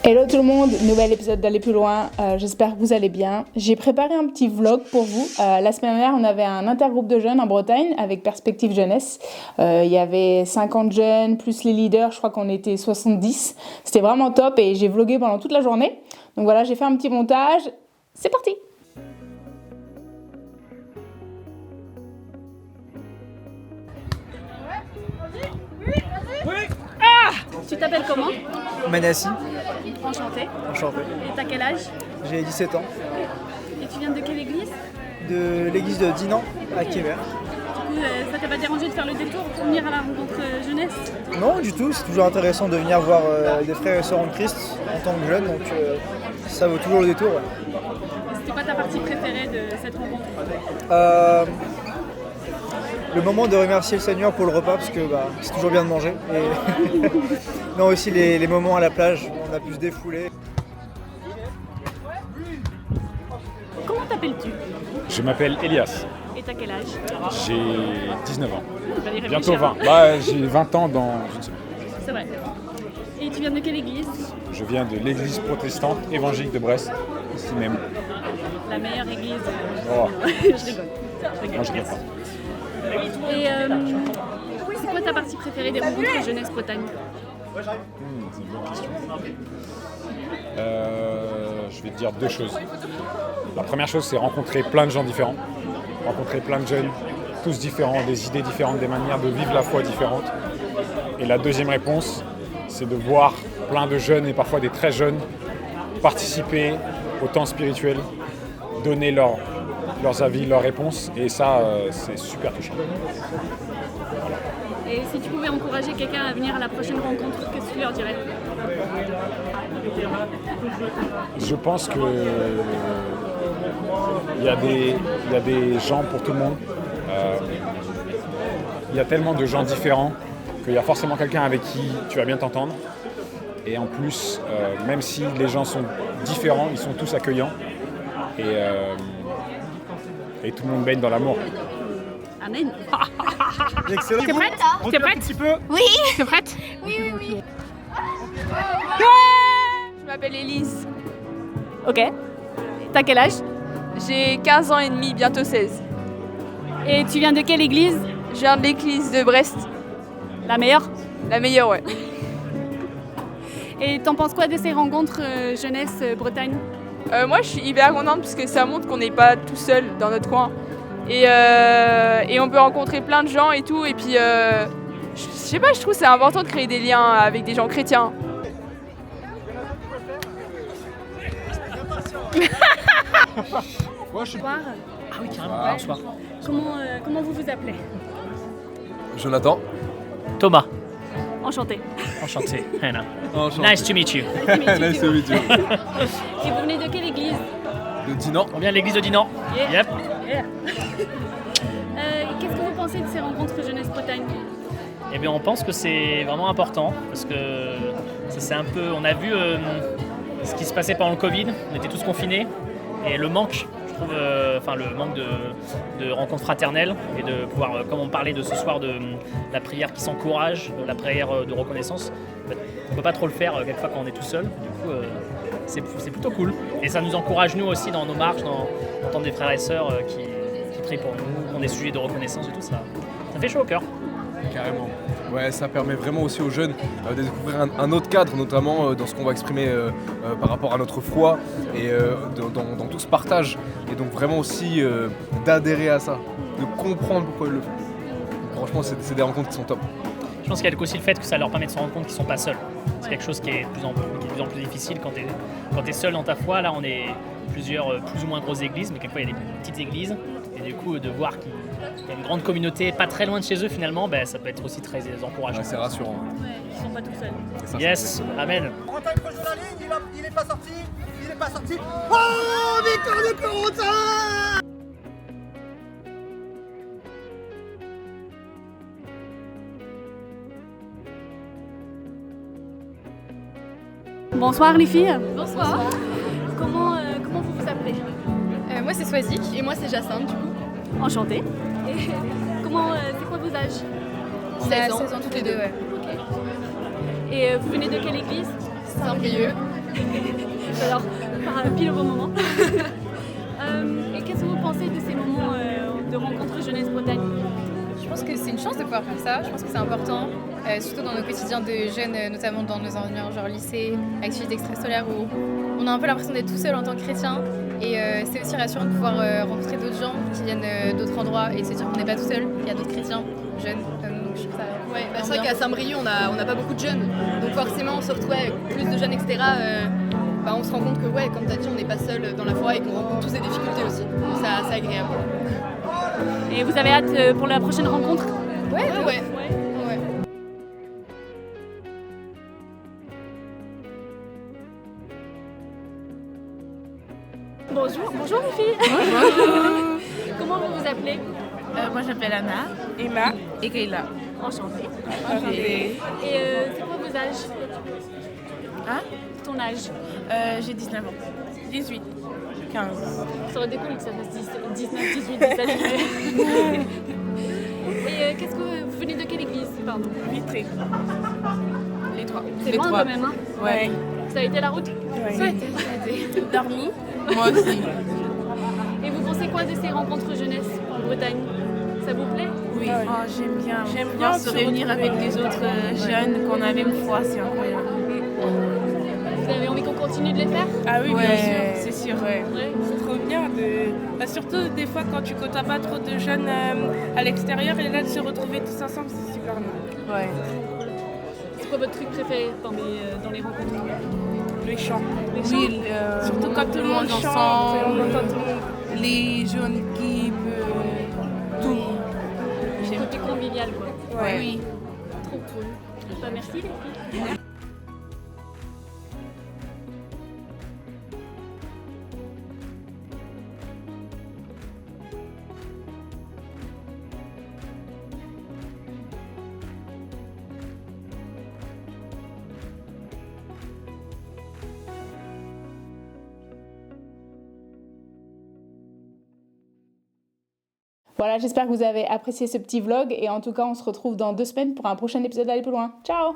Hello tout le monde, nouvel épisode d'Aller plus loin, j'espère que vous allez bien. J'ai préparé un petit vlog pour vous. La semaine dernière, on avait un intergroupe de jeunes en Bretagne avec Perspective Jeunesse. Il y avait 50 jeunes, plus les leaders, je crois qu'on était 70. C'était vraiment top et j'ai vlogué pendant toute la journée. Donc voilà, j'ai fait un petit montage, c'est parti! Tu t'appelles comment? Manassi. Enchanté. Enchanté. Et t'as quel âge? J'ai 17 ans. Et tu viens de quelle église? De l'église de Dinan à Kémer. Du coup, ça t'a pas dérangé de faire le détour pour venir à la rencontre jeunesse? Non, du tout. C'est toujours intéressant de venir voir des frères et sœurs en Christ en tant que jeune. Donc ça vaut toujours le détour. Ouais. C'était quoi ta partie préférée de cette rencontre? Le moment de remercier le Seigneur pour le repas parce que c'est toujours bien de manger. Et non, aussi les moments à la plage où on a pu se défouler. Comment t'appelles-tu? Je m'appelle Elias, Et t'as quel âge? j'ai 19 ans, Fallait bientôt réfléchir, 20. hein. J'ai 20 ans dans une semaine. C'est vrai. Et tu viens de quelle église? Je viens de l'église protestante évangélique de Brest, ici même. La meilleure église. Oh, Je rigole. moi je ne pas. Et c'est quoi ta partie préférée des rencontres jeunesse Bretagne? C'est une bonne question. Je vais te dire deux choses. La première chose, c'est rencontrer plein de gens différents, rencontrer plein de jeunes, tous différents, des idées différentes, des manières de vivre la foi différentes. Et la deuxième réponse, c'est de voir plein de jeunes et parfois des très jeunes participer au temps spirituel, donner leurs avis, leurs réponses. Et ça, c'est super touchant. Et si tu pouvais encourager quelqu'un à venir à la prochaine rencontre, qu'est-ce que tu leur dirais? Je pense que il y a des gens pour tout le monde. Il y a tellement de gens différents qu'il y a forcément quelqu'un avec qui tu vas bien t'entendre. Et en plus, même si les gens sont différents, ils sont tous accueillants. Et tout le monde baigne dans l'amour. Amen. Excellent. T'es prête? T'es prête? Un petit peu. Oui, T'es prête? oui. Je m'appelle Élise. Ok. T'as quel âge? J'ai 15 ans et demi, bientôt 16. Et tu viens de quelle église? Je viens de l'église de Brest. La meilleure? La meilleure, ouais. Et t'en penses quoi de ces rencontres jeunesse Bretagne? Moi, je suis hyper contente parce que ça montre qu'on n'est pas tout seul dans notre coin. Et on peut rencontrer plein de gens et tout. Et puis, je sais pas, je trouve que c'est important de créer des liens avec des gens chrétiens. Bonsoir. Ah oui, carrément. Bonsoir. Comment vous vous appelez? Jonathan. Thomas, Enchanté. enchanté. Hannah. Enchanté. Nice to meet you. Nice to meet you. Et vous venez de quelle église? De Dinan. On vient de l'église de Dinan. Yeah. Yep. Qu'est-ce que vous pensez de ces rencontres jeunesse Bretagne? Eh bien, on pense que c'est vraiment important parce que ça, c'est un peu. On a vu ce qui se passait pendant le Covid. On était tous confinés et le manque, je trouve, le manque de rencontres fraternelles et de pouvoir, comme on parlait de ce soir, de la prière qui s'encourage, de la prière de reconnaissance. En fait, on ne peut pas trop le faire quelquefois quand on est tout seul. Du coup, c'est plutôt cool. Et ça nous encourage nous aussi dans nos marches, d'entendre des frères et sœurs qui prient pour nous, qu'on est sujet de reconnaissance et tout ça. Ça fait chaud au cœur. Carrément. Ouais, ça permet vraiment aussi aux jeunes de découvrir un autre cadre, notamment dans ce qu'on va exprimer par rapport à notre foi et dans tout ce partage. Et donc vraiment aussi d'adhérer à ça, de comprendre pourquoi ils le font. Donc, franchement, c'est des rencontres qui sont top. Je pense qu'il y a aussi le fait que ça leur permet de se rendre compte qu'ils ne sont pas seuls. C'est quelque chose qui est de plus en plus difficile quand tu es seul dans ta foi. Là, on est plusieurs plus ou moins grosses églises, mais quelquefois il y a des petites églises. Et du coup, de voir qu'il y a une grande communauté pas très loin de chez eux, finalement, ça peut être aussi très encourageant. Ouais, c'est rassurant. Ouais, ils sont pas tout seuls. C'est ça, Yes, amen. Bretagne proche de la ligne, il est pas sorti. Oh, victoire de Corentin! Bonsoir les filles. Bonsoir. Comment vous vous appelez? Moi c'est Swazik et moi c'est Jacinthe du coup. Enchantée. Et c'est quoi vos âges? On a 16 ans toutes les deux, ouais. Ok. Et vous venez de quelle église? Saint-Brieuc. Alors, pile au bon moment. Et qu'est-ce que vous pensez de ces moments de rencontre Jeunesse Bretagne? Je pense que c'est une chance de pouvoir faire ça. Je pense que c'est important, surtout dans nos quotidiens de jeunes, notamment dans nos environnements genre lycée, activités extrascolaires où on a un peu l'impression d'être tout seul en tant que chrétien. Et c'est aussi rassurant de pouvoir rencontrer d'autres gens qui viennent d'autres endroits et de se dire qu'on n'est pas tout seul. Il y a d'autres chrétiens jeunes comme nous. Donc je trouve ça. Ouais, bah c'est vrai qu'à Saint-Brieuc, on n'a pas beaucoup de jeunes. Donc forcément, on se retrouve avec plus de jeunes, etc. On se rend compte que, ouais, comme tu as dit, on n'est pas seul dans la foi et qu'on rencontre tous des difficultés aussi. Donc c'est agréable. Et vous avez hâte pour la prochaine rencontre? Ouais. Bonjour les filles. Comment vous vous appelez? Moi j'appelle Anna, Emma et Kayla. Enchantée. Enchantée. Et c'est quoi vos âges? Hein? Ton âge? J'ai 19 ans. 18. 15. Ça aurait été cool que ça fasse 19, 18, 17. Et qu'est-ce que vous venez de quelle église? Pardon. Vitré. Les trois. C'est loin quand même, hein? Ouais. Ça a été la route? Ouais. Ça a été. Dormi? Moi aussi. Et vous pensez quoi de ces rencontres jeunesse en Bretagne? Ça vous plaît? Oui. Oh, j'aime bien. J'aime bien se réunir avec les autres jeunes qu'on a la même foi, c'est incroyable. Vous avez envie qu'on continue de les faire? Ah oui, Ouais, bien sûr, c'est sûr. Ouais. C'est trop bien surtout des fois quand tu côtoies pas trop de jeunes à l'extérieur et là de se retrouver tous ensemble, c'est super bien. Ouais. C'est quoi votre truc préféré dans les rencontres? Les chants. Oui, Surtout quand tout le monde chante et on entend tout le monde. Les jeunes équipes, tout. Le côté convivial quoi. Ouais. Oui. Trop cool. Bah, merci les filles. Voilà, j'espère que vous avez apprécié ce petit vlog et en tout cas, on se retrouve dans 2 semaines pour un prochain épisode d'Aller plus loin. Ciao!